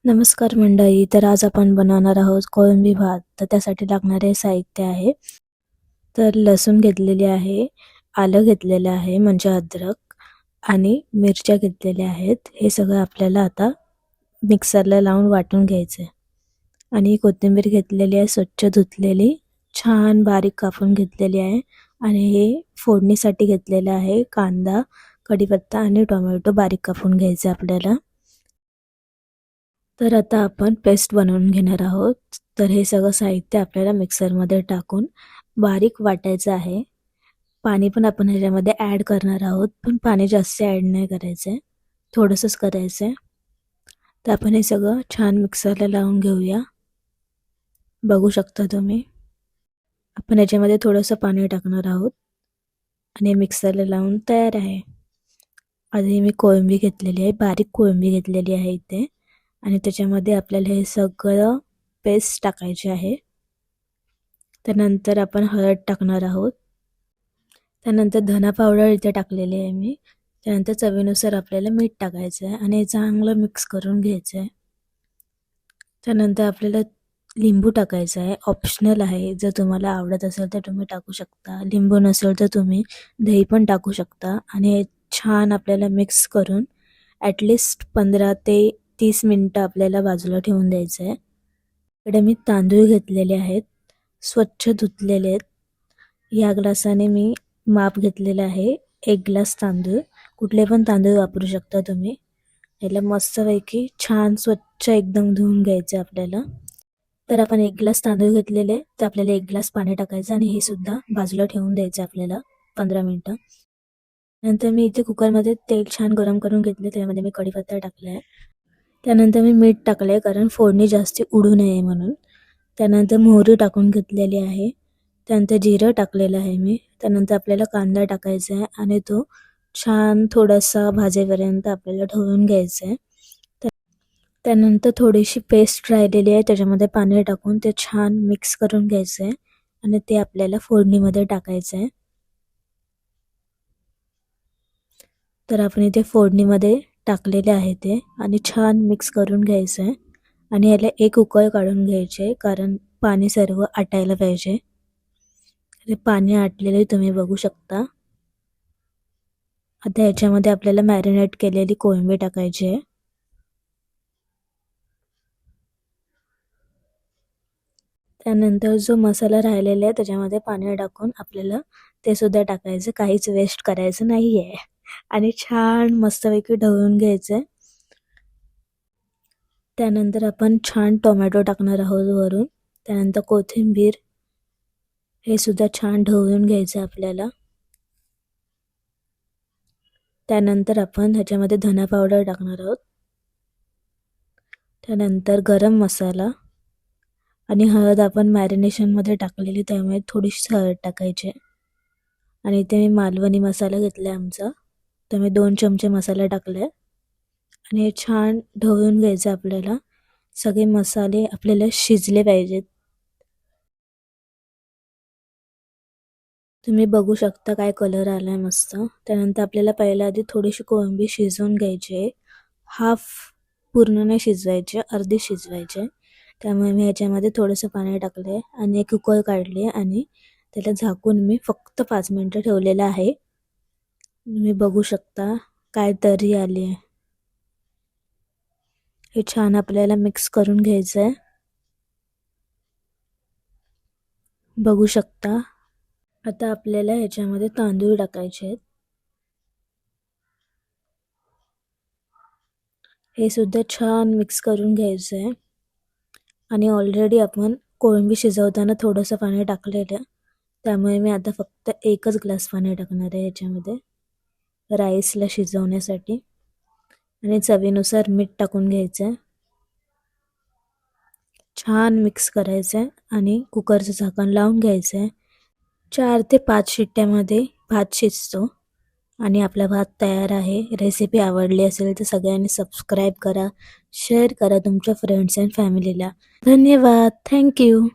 नमस्कार मंडळी. तर आज आपण बनवणार आहोत कोळंबी भात. तर त्यासाठी लागणारे साहित्य आहे. तर लसूण घेतलेली आहे, आलं घेतलेलं आहे म्हणजे अद्रक आणि मिरच्या घेतलेल्या आहेत. हे सगळं आपल्याला आता मिक्सरला लावून वाटून घ्यायचं आहे. आणि कोथिंबीर घेतलेली आहे, स्वच्छ धुतलेली, छान बारीक कापून घेतलेली आहे. आणि हे फोडणीसाठी घेतलेलं आहे. कांदा, कढीपत्ता आणि टोमॅटो बारीक कापून घ्यायचे आपल्याला. तर आता आपण पेस्ट बनवून घेणार आहोत. तर हे सगळं साहित्य आपल्याला मिक्सरमध्ये टाकून बारीक वाटायचं आहे. पाणी पण आपण ह्याच्यामध्ये ॲड करणार आहोत, पण पाणी जास्त ॲड नाही करायचं आहे, थोडंसंच करायचं आहे. तर आपण हे सगळं छान मिक्सरला लावून घेऊया. बघू शकता तुम्ही. आपण ह्याच्यामध्ये थोडंसं पाणी टाकणार आहोत आणि मिक्सरला लावून तयार आहे. आधी मी कोळंबी घेतलेली आहे, बारीक कोळंबी घेतलेली आहे इथे. आणि त्याच्यामध्ये आपल्याला हे सगळं पेस्ट टाकायचे आहे. त्यानंतर आपण हळद टाकणार आहोत. त्यानंतर धना पावडर इथे टाकलेली आहे मी. त्यानंतर चवीनुसार आपल्याला मीठ टाकायचं आहे आणि चांगलं मिक्स करून घ्यायचं आहे. त्यानंतर आपल्याला लिंबू टाकायचं आहे, ऑप्शनल आहे. जर तुम्हाला आवडत असेल तर तुम्ही टाकू शकता, लिंबू नसेल तर तुम्ही दही पण टाकू शकता. आणि हे छान आपल्याला मिक्स करून ॲटलिस्ट 15 ते 30 मिनटं आपल्याला बाजूला ठेवून द्यायचं आहे. इकडे मी तांदूळ घेतलेले आहेत, स्वच्छ धुतलेले आहेत. या ग्लासाने मी माप घेतलेलं आहे, 1 ग्लास तांदूळ. कुठले पण तांदूळ वापरू शकता तुम्ही. याला मस्तपैकी छान स्वच्छ एकदम धुवून घ्यायचं आपल्याला. तर आपण 1 ग्लास तांदूळ घेतलेले, तर आपल्याला 1 ग्लास पाणी टाकायचं आणि हे सुद्धा बाजूला ठेवून द्यायचं आपल्याला 15 मिनटं. नंतर मी इथे कुकरमध्ये तेल छान गरम करून घेतले, त्यामध्ये मी कढीपत्ता टाकला आहे. त्यानंतर मी मीठ टाकलं आहे, कारण फोडणी जास्त उडू नये म्हणून. त्यानंतर मोहरी टाकून घेतलेली आहे. त्यानंतर जिरं टाकलेलं आहे मी. त्यानंतर आपल्याला कांदा टाकायचा आहे आणि तो छान थोडासा भाजेपर्यंत आपल्याला ढवळून घ्यायचा आहे. त्यानंतर थोडीशी पेस्ट राहिलेली आहे, त्याच्यामध्ये पाणी टाकून ते छान मिक्स करून घ्यायचं आहे आणि ते आपल्याला फोडणीमध्ये टाकायचं आहे. तर आपण इथे फोडणीमध्ये टाकलेले आहे ते आणि छान मिक्स करून घ्यायचं आहे. आणि याला एक उकळ काढून घ्यायचे, कारण पाणी सर्व आटायला पाहिजे. ते पाणी आटलेले तुम्ही बघू शकता. आता ह्याच्यामध्ये आपल्याला मॅरिनेट केलेली कोळंबी टाकायची आहे. त्यानंतर जो मसाला राहिलेला आहे त्याच्यामध्ये पाणी टाकून आपल्याला ते सुद्धा टाकायचं, काहीच वेस्ट करायचं नाही आहे. आणि छान मस्तपैकी ढवळून घ्यायचं. त्यानंतर आपण छान टोमॅटो टाकणार आहोत वरून. त्यानंतर कोथिंबीर, हे सुद्धा छान ढवळून घ्यायचं आपल्याला. त्यानंतर आपण ह्याच्यामध्ये धना पावडर टाकणार आहोत. त्यानंतर गरम मसाला आणि हळद आपण मॅरिनेशनमध्ये टाकलेली, त्यामुळे थोडीशी हळद टाकायची. आणि इथे मी मालवणी मसाला घेतला आहे आमचा, तर मी 2 चमचे मसाला टाकला आहे. आणि हे छान ढवळून घ्यायचं आपल्याला. सगळे मसाले आपल्याला शिजले पाहिजेत. तुम्ही बघू शकता काय कलर आला आहे मस्त. त्यानंतर आपल्याला पहिल्या आधी थोडीशी कोळंबी शिजवून घ्यायची आहे. हाफ पूर्ण नाही शिजवायचे, अर्धी शिजवायचे. त्यामुळे मी ह्याच्यामध्ये थोडंसं पाणी टाकलं आहे आणि एक उकळ काढली आणि त्याला झाकून मी फक्त 5 मिनटं ठेवलेलं आहे. तुम्ही बघू शकता काय तरी आली आहे. हे छान आपल्याला मिक्स करून घ्यायचं आहे. बघू शकता. आता आपल्याला ह्याच्यामध्ये तांदूळ टाकायचे आहेत. हे सुद्धा छान मिक्स करून घ्यायचं आहे. आणि ऑलरेडी आपण कोळंबी शिजवताना थोडंसं पाणी टाकलेलं, त्यामुळे मी आता फक्त 1च ग्लास पाणी टाकणार आहे याच्यामध्ये राईसला शिजवण्यासाठी. आणि चवीनुसार मीठ टाकून घ्यायचं आहे. छान मिक्स करायचं आहे आणि कुकरचं झाकण लावून घ्यायचं आहे. 4 ते 5 शिट्ट्यामध्ये भात शिजतो आणि आपला भात तयार आहे. रेसिपी आवडली असेल तर सगळ्यांनी सबस्क्राईब करा, शेअर करा तुमच्या फ्रेंड्स अँड फॅमिलीला. धन्यवाद. थँक्यू.